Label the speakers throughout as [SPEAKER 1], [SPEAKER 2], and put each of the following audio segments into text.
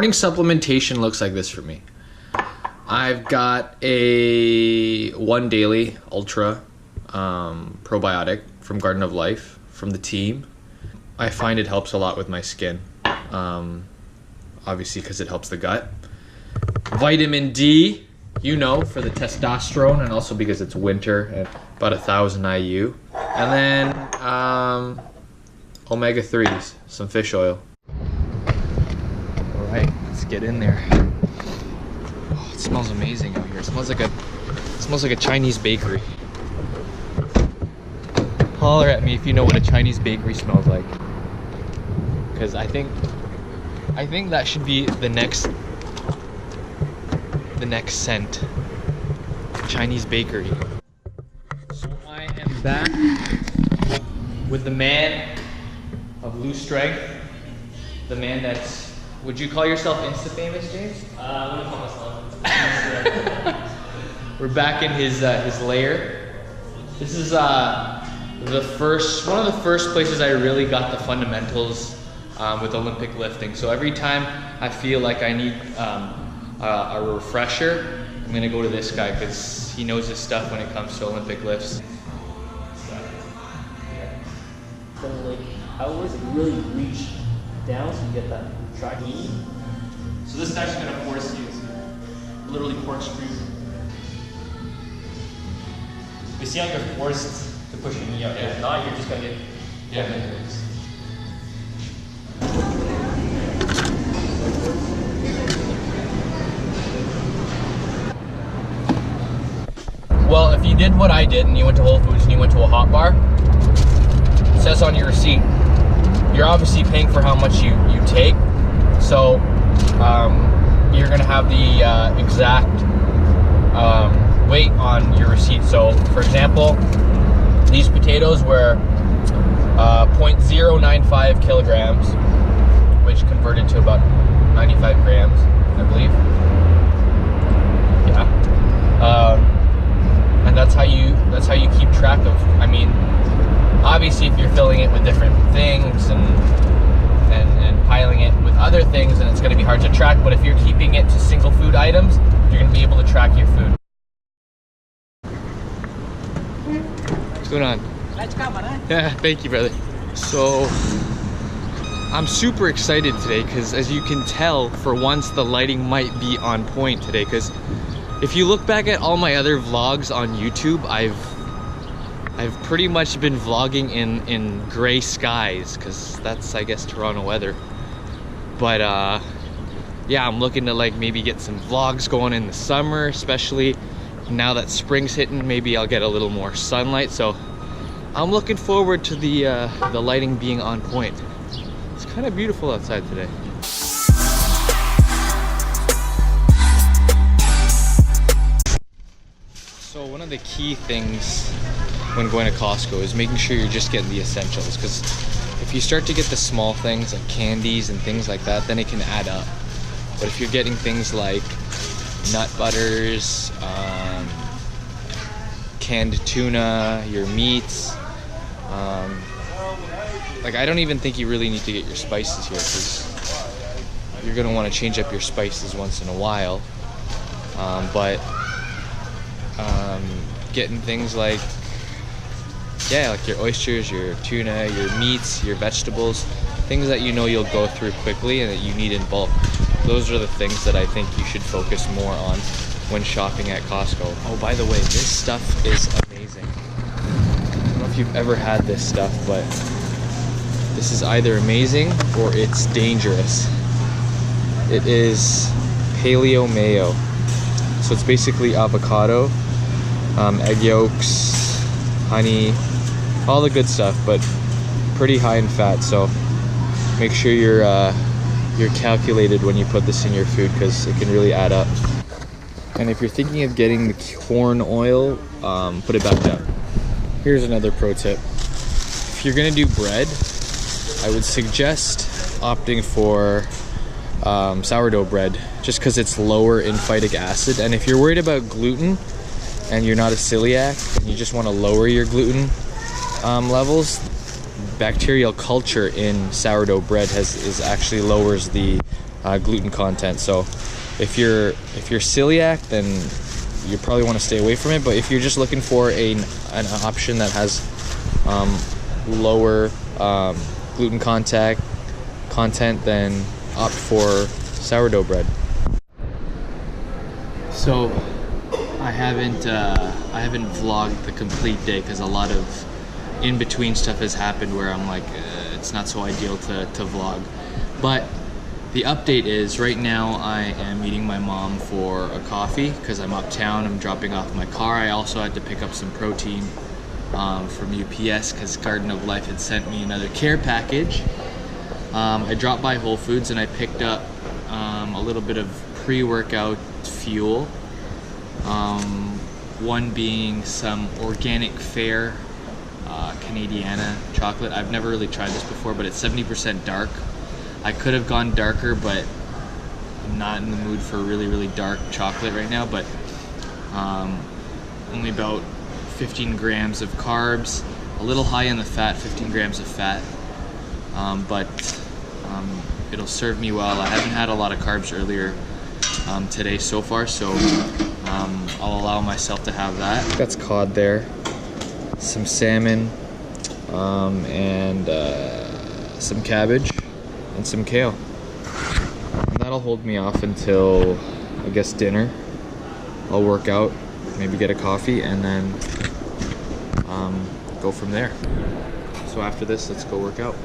[SPEAKER 1] morning supplementation looks like this for me. I've got a One Daily Ultra probiotic from Garden of Life from the team. I find it helps a lot with my skin, obviously because it helps the gut. Vitamin D, you know, for the testosterone, and also because it's winter at about 1,000 IU. And then omega-3s, some fish oil. All right, let's get in there. Oh, it smells amazing out here. It smells like a Chinese bakery. Holler at me if you know what a Chinese bakery smells like, because I think that should be the next scent. Chinese bakery. So I am back with the man of loose strength, the man that's, would you call yourself Insta famous, James?
[SPEAKER 2] I wouldn't call myself.
[SPEAKER 1] We're back in his lair. This is one of the first places I really got the fundamentals with Olympic lifting. So every time I feel like I need a refresher, I'm gonna go to this guy because he knows his stuff when it comes to Olympic lifts.
[SPEAKER 2] So like, how was it really reach down so you get that tracking? So this is actually gonna force you to literally corkscrew. You see how you're forced to push your knee out. If not, you're just gonna get
[SPEAKER 1] Well, if you did what I did and you went to Whole Foods and you went to a hot bar, it says on your receipt, you're obviously paying for how much you take. So you're gonna have the exact weight on your receipt. So for example, these potatoes were 0.095 kilograms, which converted to about 95 grams, I believe. Yeah. And that's how you keep track of, I mean, obviously if you're filling it with different things and piling it with other things, then it's going to be hard to track. But if you're keeping it to single food items, you're going to be able to track your food. What's going on? Yeah, thank you, brother. So I'm super excited today because, as you can tell, for once the lighting might be on point today, because if you look back at all my other vlogs on YouTube, I've pretty much been vlogging in gray skies, because that's, I guess, Toronto weather. But yeah, I'm looking to like maybe get some vlogs going in the summer, especially now that spring's hitting. Maybe I'll get a little more sunlight, so I'm looking forward to the lighting being on point. It's kind of beautiful outside today. So one of the key things when going to Costco is making sure you're just getting the essentials, because if you start to get the small things like candies and things like that, then it can add up. But if you're getting things like nut butters, canned tuna, your meats, like I don't even think you really need to get your spices here, because you're gonna want to change up your spices once in a while. But getting things like, yeah, like your oysters, your tuna, your meats, your vegetables, things that you know you'll go through quickly and that you need in bulk. Those are the things that I think you should focus more on when shopping at Costco. Oh, by the way, this stuff is amazing. I don't know if you've ever had this stuff, but this is either amazing or it's dangerous. It is paleo mayo. So it's basically avocado, egg yolks, honey, all the good stuff, but pretty high in fat. So make sure you're calculated when you put this in your food, because it can really add up. And if you're thinking of getting the corn oil, put it back down. Here's another pro tip. If you're gonna do bread, I would suggest opting for sourdough bread, just because it's lower in phytic acid. And if you're worried about gluten and you're not a celiac and you just want to lower your gluten levels, bacterial culture in sourdough bread actually lowers the gluten content. So if you're celiac, then you probably want to stay away from it. But if you're just looking for an option that has lower gluten content, then opt for sourdough bread. So I haven't vlogged the complete day because a lot of in-between stuff has happened where I'm like, it's not so ideal to vlog. But the update is right now I am meeting my mom for a coffee because I'm uptown. I'm dropping off my car. I also had to pick up some protein from UPS because Garden of Life had sent me another care package. I dropped by Whole Foods and I picked up a little bit of pre-workout fuel. One being some organic fair Canadiana chocolate. I've never really tried this before, but it's 70% dark. I could have gone darker, but I'm not in the mood for really, really dark chocolate right now. But only about 15 grams of carbs, a little high in the fat, 15 grams of fat. But it'll serve me well. I haven't had a lot of carbs earlier today so far, so I'll allow myself to have that. That's cod there, some salmon, and some cabbage and some kale. And that'll hold me off until, I guess, dinner. I'll work out, maybe get a coffee, and then go from there. So after this, let's go work out.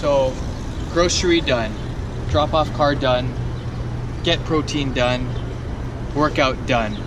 [SPEAKER 1] So, grocery done, drop off car done, get protein done, workout done.